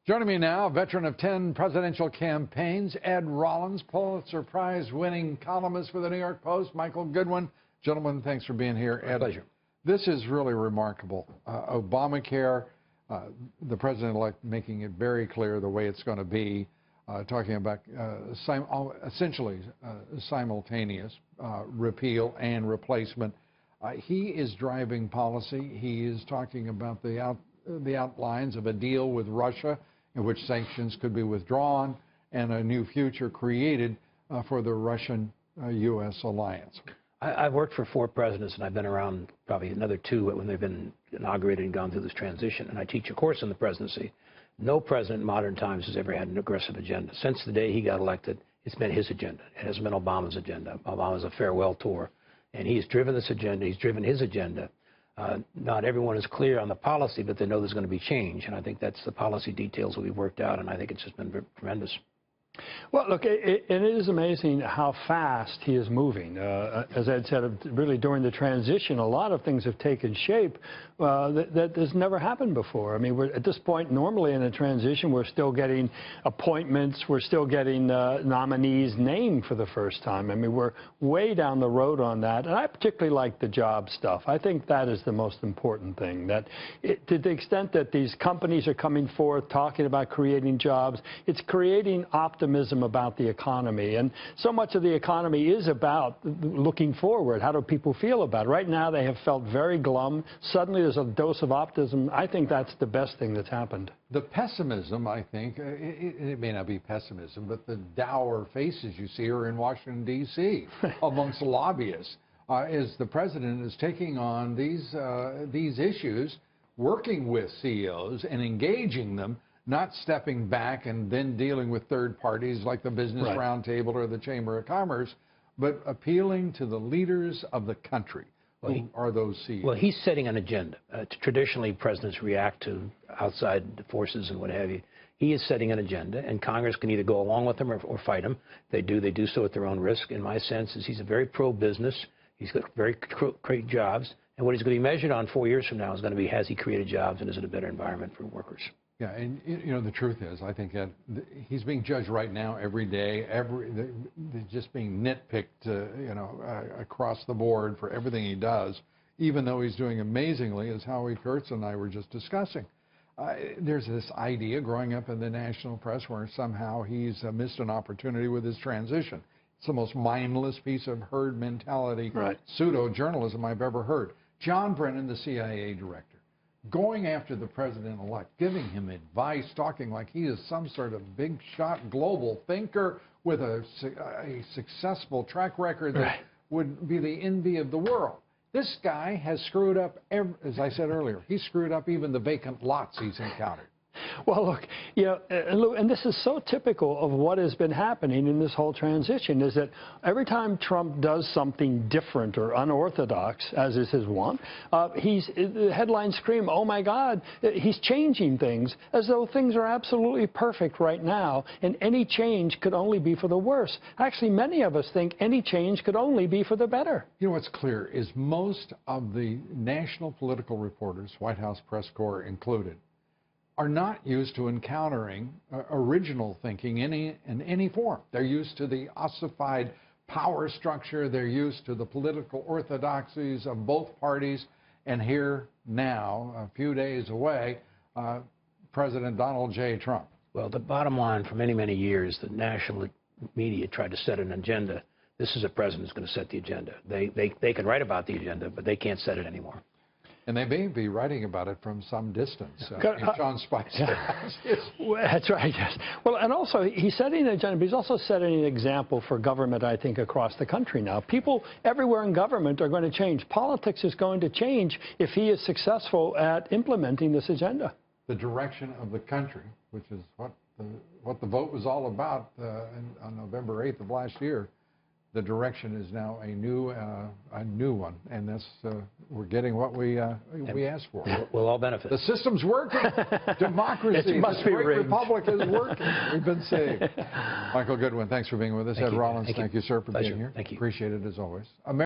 Joining me now, veteran of 10 presidential campaigns, Ed Rollins, Pulitzer Prize-winning columnist for the New York Post, Michael Goodwin. Gentlemen, thanks for being here. My pleasure. This is really remarkable. Obamacare, the president-elect making it very clear the way it's going to be, talking about essentially simultaneous repeal and replacement. He is driving policy. He is talking about the outlines of a deal with Russia in which sanctions could be withdrawn and a new future created for the Russian-U.S. alliance. I've worked for 4 presidents, and I've been around probably another 2 when they've been inaugurated and gone through this transition. And I teach a course on the presidency. No president in modern times has ever had an aggressive agenda. Since the day he got elected, it's been his agenda. It hasn't been Obama's agenda. Obama's a farewell tour. And he's driven this agenda. He's driven his agenda. Not everyone is clear on the policy, but they know there's going to be change. And I think that's the policy details that we've worked out, and I think it's just been tremendous. Well, look, it is amazing how fast he is moving. As Ed said, really during the transition, a lot of things have taken shape that has never happened before. I mean, we're at this point, normally in a transition, we're still getting appointments, we're still getting nominees named for the first time. I mean, we're way down the road on that. And I particularly like the job stuff. I think that is the most important thing, that to the extent that these companies are coming forth talking about creating jobs, it's creating optimism about the economy. And so much of the economy is about looking forward. How do people feel about it? Right now, they have felt very glum. Suddenly, there's a dose of optimism. I think that's the best thing that's happened. The pessimism, I think, it may not be pessimism, but the dour faces you see are in Washington, D.C. amongst lobbyists, as the president is taking on these issues, working with CEOs and engaging them, not stepping back and then dealing with third parties like the Business Roundtable or the Chamber of Commerce, but appealing to the leaders of the country. Who are those CEOs? Well, he's setting an agenda. Traditionally, presidents react to outside forces and what have you. He is setting an agenda, and Congress can either go along with him or fight him. They do so at their own risk. In my sense, is he's a very pro-business. He's got very great jobs. And what he's going to be measured on 4 years from now is going to be, has he created jobs and is it a better environment for workers? Yeah, and you know, the truth is, I think that he's being judged right now every day, just being nitpicked, you know, across the board for everything he does, even though he's doing amazingly, as Howie Kurtz and I were just discussing. There's this idea growing up in the national press where somehow he's missed an opportunity with his transition. It's the most mindless piece of herd mentality, pseudo-journalism I've ever heard. John Brennan, the CIA director, going after the president-elect, giving him advice, talking like he is some sort of big-shot global thinker with a successful track record that would be the envy of the world. This guy has screwed up, as I said earlier, he screwed up even the vacant lots he's encountered. Well, look, you know, and this is so typical of what has been happening in this whole transition, is that every time Trump does something different or unorthodox, as is his want, the headlines scream, oh my God, he's changing things, as though things are absolutely perfect right now, and any change could only be for the worse. Actually, many of us think any change could only be for the better. You know what's clear is most of the national political reporters, White House press corps included, are not used to encountering original thinking in any form. They're used to the ossified power structure. They're used to the political orthodoxies of both parties. And here now, a few days away, President Donald J. Trump. Well, the bottom line, for many, many years, the national media tried to set an agenda. This is a president who's going to set the agenda. They can write about the agenda, but they can't set it anymore. And they may be writing about it from some distance. Sean Spicer. That's right, yes. Well, and also, he's setting an agenda, but he's also setting an example for government, I think, across the country now. People everywhere in government are going to change. Politics is going to change if he is successful at implementing this agenda. The direction of the country, which is what the vote was all about on November 8th of last year, the direction is now a new one, and that's we're getting what we asked for. We'll all benefit. The system's working. Democracy, must be great rigged. republic is working. We've been saved. Michael Goodwin, thanks for being with us. Ed Rollins, thank you, sir, for being here. Thank you. Appreciate it as always.